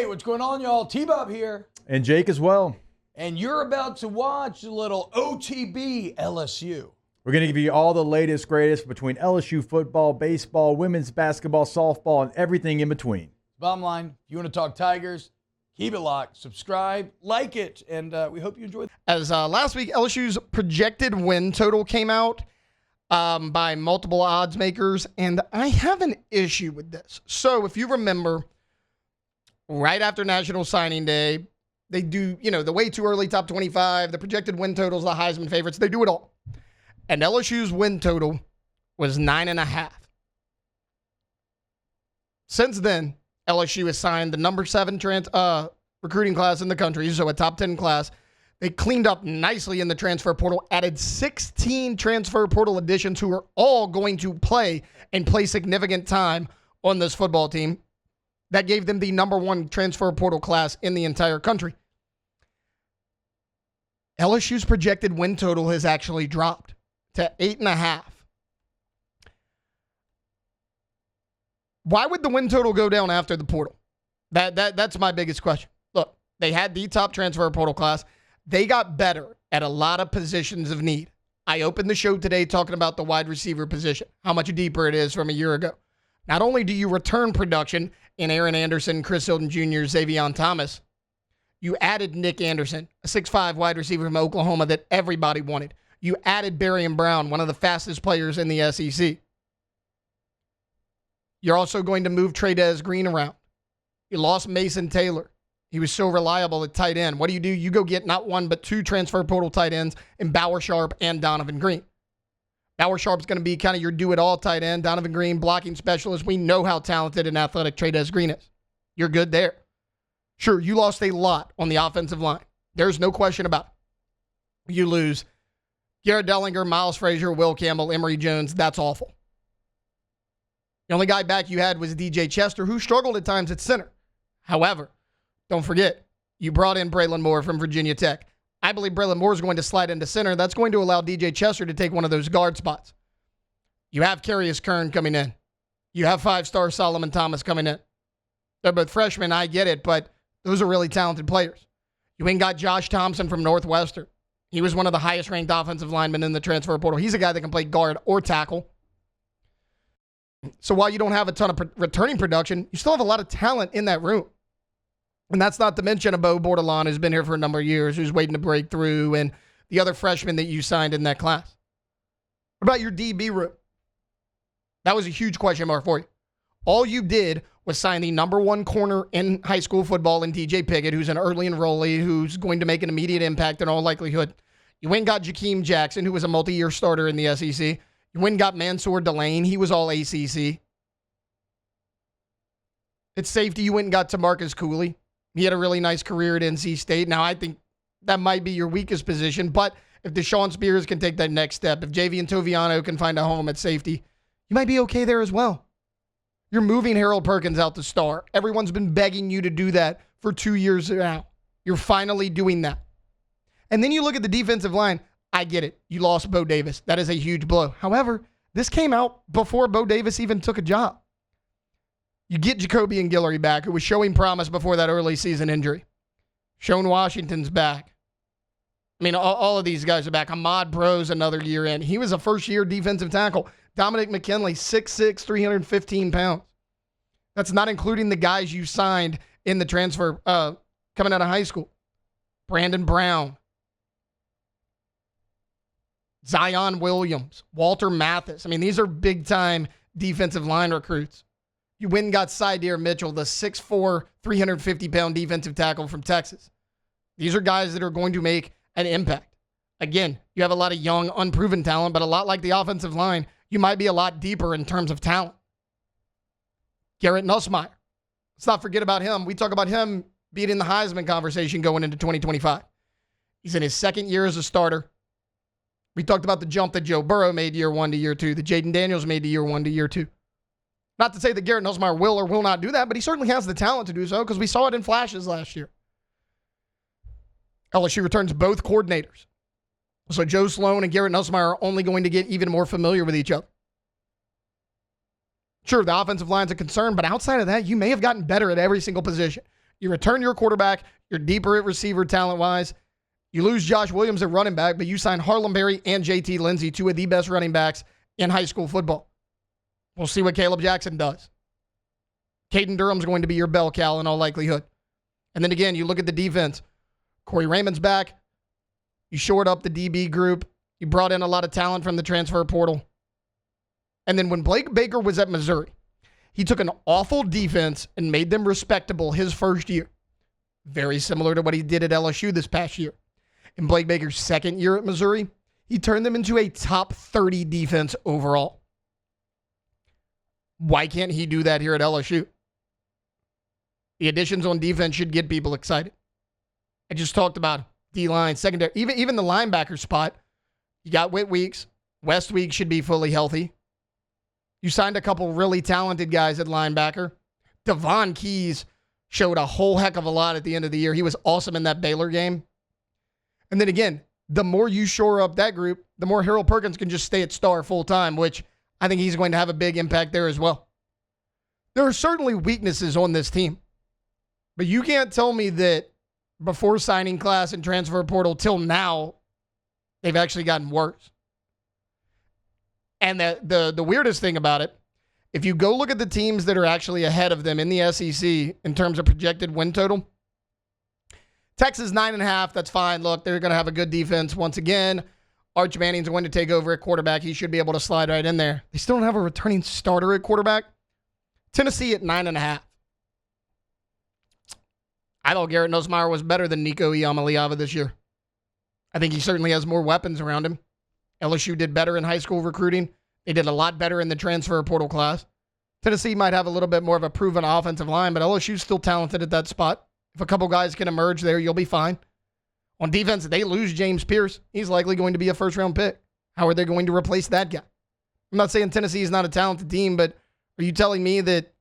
what's going on, y'all? T-Bob here. And Jake as well. And you're about to watch a little OTB LSU. We're going to give you all the latest, greatest between LSU football, baseball, women's basketball, softball, and everything in between. Bottom line, if you want to talk Tigers, keep it locked, subscribe, like it, and we hope you enjoy it. As last week, LSU's projected win total came out by multiple odds makers, and I have an issue with this. So if you remember, right after National Signing Day, they do, the way too early top 25, the projected win totals, the Heisman favorites, they do it all. And LSU's win total was 9.5. Since then, LSU has signed the number 7 recruiting class in the country, so a top 10 class. They cleaned up nicely in the transfer portal, added 16 transfer portal additions who are all going to play significant time on this football team. That gave them the number 1 transfer portal class in the entire country. LSU's projected win total has actually dropped to 8.5. Why would the win total go down after the portal? That's my biggest question. Look, they had the top transfer portal class. They got better at a lot of positions of need. I opened the show today talking about the wide receiver position, how much deeper it is from a year ago. Not only do you return production in Aaron Anderson, Chris Hilton Jr., Xavier Thomas, you added Nick Anderson, a 6'5" wide receiver from Oklahoma that everybody wanted. You added Barrion Brown, one of the fastest players in the SEC. You're also going to move Trey'Dez Green around. You lost Mason Taylor. He was so reliable at tight end. What do? You go get not 1, but 2 transfer portal tight ends in Bauer Sharp and Donovan Green. Bauer Sharp's going to be kind of your do-it-all tight end. Donovan Green, blocking specialist. We know how talented and athletic Trey'Dez Green is. You're good there. Sure, you lost a lot on the offensive line. There's no question about it. You lose Garrett Dellinger, Miles Frazier, Will Campbell, Emory Jones. That's awful. The only guy back you had was DJ Chester, who struggled at times at center. However, don't forget, you brought in Braylon Moore from Virginia Tech. I believe Braylon Moore is going to slide into center. That's going to allow DJ Chester to take one of those guard spots. You have Carius Kern coming in. You have 5-star Solomon Thomas coming in. They're both freshmen, I get it, but those are really talented players. You ain't got Josh Thompson from Northwestern. He was one of the highest-ranked offensive linemen in the transfer portal. He's a guy that can play guard or tackle. So while you don't have a ton of returning production, you still have a lot of talent in that room. And that's not to mention a Bo Bordelon who's been here for a number of years, who's waiting to break through, and the other freshmen that you signed in that class. What about your DB room? That was a huge question mark for you. All you did was sign the number 1 corner in high school football in DJ Pickett, who's an early enrollee, who's going to make an immediate impact in all likelihood. You went and got Jakeem Jackson, who was a multi-year starter in the SEC. You went and got Mansour Delane. He was all ACC. At safety, you went and got Tamarcus Cooley. He had a really nice career at NC State. Now, I think that might be your weakest position, but if Deshaun Spears can take that next step, if Javian Toviano can find a home at safety, you might be okay there as well. You're moving Harold Perkins out to star. Everyone's been begging you to do that for 2 years now. You're finally doing that. And then you look at the defensive line. I get it. You lost Bo Davis. That is a huge blow. However, this came out before Bo Davis even took a job. You get Jacoby and Guillory back, who was showing promise before that early season injury. Shone Washington's back. I mean, all of these guys are back. Ahmad Bro's another year in. He was a first-year defensive tackle. Dominic McKinley, 6'6", 315 pounds. That's not including the guys you signed in the transfer coming out of high school. Brandon Brown. Zion Williams. Walter Mathis. I mean, these are big-time defensive line recruits. You went and got Sydir Mitchell, the 6'4", 350-pound defensive tackle from Texas. These are guys that are going to make an impact. Again, you have a lot of young, unproven talent, but a lot like the offensive line, you might be a lot deeper in terms of talent. Garrett Nussmeier. Let's not forget about him. We talk about him being in the Heisman conversation going into 2025. He's in his second year as a starter. We talked about the jump that Joe Burrow made year 1 to year 2, that Jaden Daniels made to year 1 to year 2. Not to say that Garrett Nussmeier will or will not do that, but he certainly has the talent to do so because we saw it in flashes last year. LSU returns both coordinators. So Joe Sloan and Garrett Nussmeier are only going to get even more familiar with each other. Sure, the offensive line's a concern, but outside of that, you may have gotten better at every single position. You return your quarterback. You're deeper at receiver talent-wise. You lose Josh Williams at running back, but you sign Harlem Berry and JT Lindsey, two of the best running backs in high school football. We'll see what Caleb Jackson does. Caden Durham's going to be your bell cow in all likelihood. And then again, you look at the defense. Corey Raymond's back. You shored up the DB group. You brought in a lot of talent from the transfer portal. And then when Blake Baker was at Missouri, he took an awful defense and made them respectable his first year. Very similar to what he did at LSU this past year. In Blake Baker's second year at Missouri, he turned them into a top 30 defense overall. Why can't he do that here at LSU? The additions on defense should get people excited. I just talked about D-line, secondary, even the linebacker spot. You got Whit Weeks. West Weeks should be fully healthy. You signed a couple really talented guys at linebacker. Devon Keys showed a whole heck of a lot at the end of the year. He was awesome in that Baylor game. And then again, the more you shore up that group, the more Harold Perkins can just stay at star full time, which I think he's going to have a big impact there as well. There are certainly weaknesses on this team, but you can't tell me that before signing class and transfer portal till now, they've actually gotten worse. And the weirdest thing about it, if you go look at the teams that are actually ahead of them in the SEC in terms of projected win total, Texas 9.5, that's fine. Look, they're going to have a good defense once again. Arch Manning's going to take over at quarterback. He should be able to slide right in there. They still don't have a returning starter at quarterback. Tennessee at 9.5. I thought Garrett Nussmeier was better than Nico Iamaleava this year. I think he certainly has more weapons around him. LSU did better in high school recruiting. They did a lot better in the transfer portal class. Tennessee might have a little bit more of a proven offensive line, but LSU's still talented at that spot. If a couple guys can emerge there, you'll be fine. On defense, they lose James Pierce. He's likely going to be a first-round pick. How are they going to replace that guy? I'm not saying Tennessee is not a talented team, but are you telling me that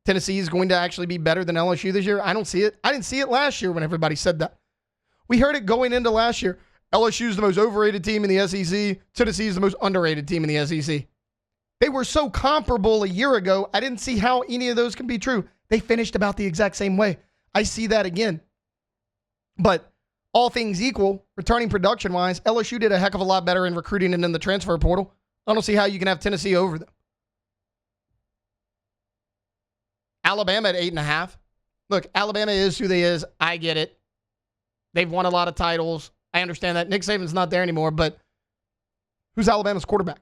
Tennessee is going to actually be better than LSU this year? I don't see it. I didn't see it last year when everybody said that. We heard it going into last year. LSU is the most overrated team in the SEC. Tennessee is the most underrated team in the SEC. They were so comparable a year ago, I didn't see how any of those can be true. They finished about the exact same way. I see that again. But all things equal, returning production-wise, LSU did a heck of a lot better in recruiting and in the transfer portal. I don't see how you can have Tennessee over them. Alabama at 8.5. Look, Alabama is who they is. I get it. They've won a lot of titles. I understand that. Nick Saban's not there anymore, but who's Alabama's quarterback?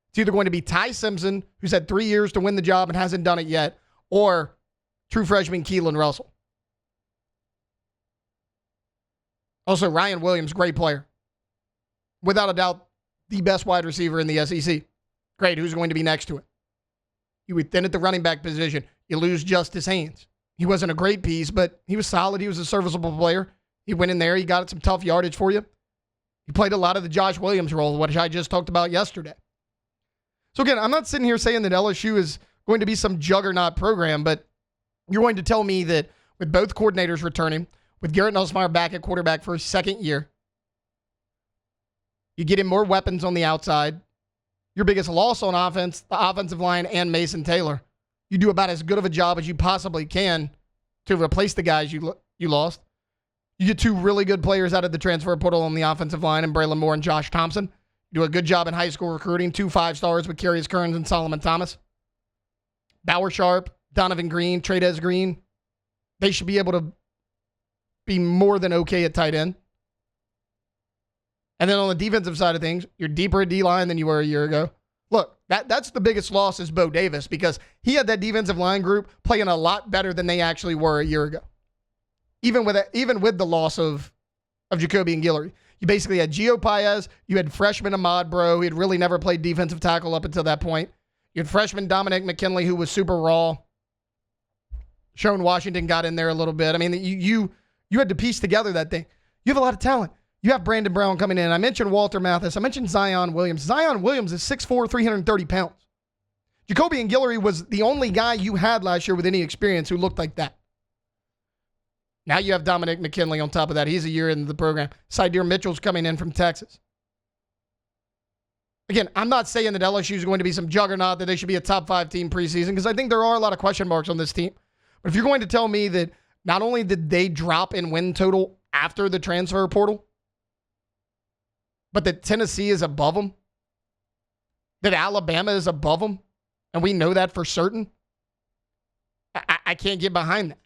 It's either going to be Ty Simpson, who's had 3 years to win the job and hasn't done it yet, or true freshman Keelan Russell. Also, Ryan Williams, great player. Without a doubt, the best wide receiver in the SEC. Great, who's going to be next to it? You would thin at the running back position. You lose Justice Haynes. He wasn't a great piece, but he was solid. He was a serviceable player. He went in there. He got some tough yardage for you. He played a lot of the Josh Williams role, which I just talked about yesterday. So again, I'm not sitting here saying that LSU is going to be some juggernaut program, but you're going to tell me that with both coordinators returning, with Garrett Nussmeier back at quarterback for his second year, you get him more weapons on the outside. Your biggest loss on offense, the offensive line, and Mason Taylor. You do about as good of a job as you possibly can to replace the guys you lost. You get two really good players out of the transfer portal on the offensive line in Braylon Moore and Josh Thompson. You do a good job in high school recruiting. 2 5-stars with Carius Kearns and Solomon Thomas. Bauer Sharp, Donovan Green, Tradez Green. They should be able to be more than okay at tight end. And then on the defensive side of things, you're deeper at D-line than you were a year ago. Look, that's the biggest loss is Bo Davis because he had that defensive line group playing a lot better than they actually were a year ago. Even with the loss of Jacoby and Guillory. You basically had Gio Paez. You had freshman Ahmad Bro, who had really never played defensive tackle up until that point. You had freshman Dominic McKinley, who was super raw. Sharon Washington got in there a little bit. I mean, you had to piece together that thing. You have a lot of talent. You have Brandon Brown coming in. I mentioned Walter Mathis. I mentioned Zion Williams. Zion Williams is 6'4", 330 pounds. Jacoby and Guillory was the only guy you had last year with any experience who looked like that. Now you have Dominic McKinley on top of that. He's a year into the program. Sydir Mitchell's coming in from Texas. Again, I'm not saying that LSU is going to be some juggernaut, that they should be a top 5 team preseason, because I think there are a lot of question marks on this team. But if you're going to tell me that Not only did they drop in win total after the transfer portal, but that Tennessee is above them, that Alabama is above them, and we know that for certain. I can't get behind that.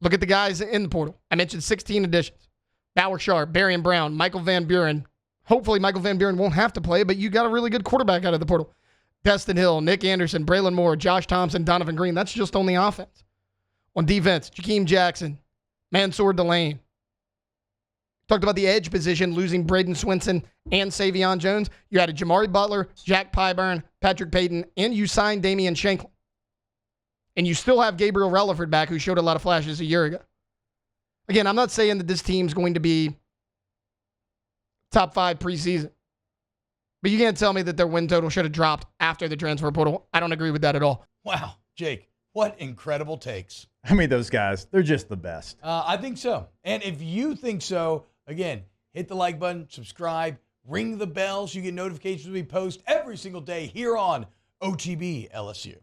Look at the guys in the portal. I mentioned 16 additions. Bauer Sharp, Berrien Brown, Michael Van Buren. Hopefully Michael Van Buren won't have to play, but you got a really good quarterback out of the portal. Destin Hill, Nick Anderson, Braylon Moore, Josh Thompson, Donovan Green. That's just on the offense. On defense, Jakeem Jackson, Mansour Delane. Talked about the edge position, losing Braden Swinson and Savion Jones. You added Jamari Butler, Jack Pyburn, Patrick Payton, and you signed Damian Shanklin. And you still have Gabriel Relaford back, who showed a lot of flashes a year ago. Again, I'm not saying that this team's going to be top 5 preseason. But you can't tell me that their win total should have dropped after the transfer portal. I don't agree with that at all. Wow, Jake, what incredible takes. I mean, those guys, they're just the best. I think so. And if you think so, again, hit the like button, subscribe, ring the bell so you get notifications when we post every single day here on OTB LSU.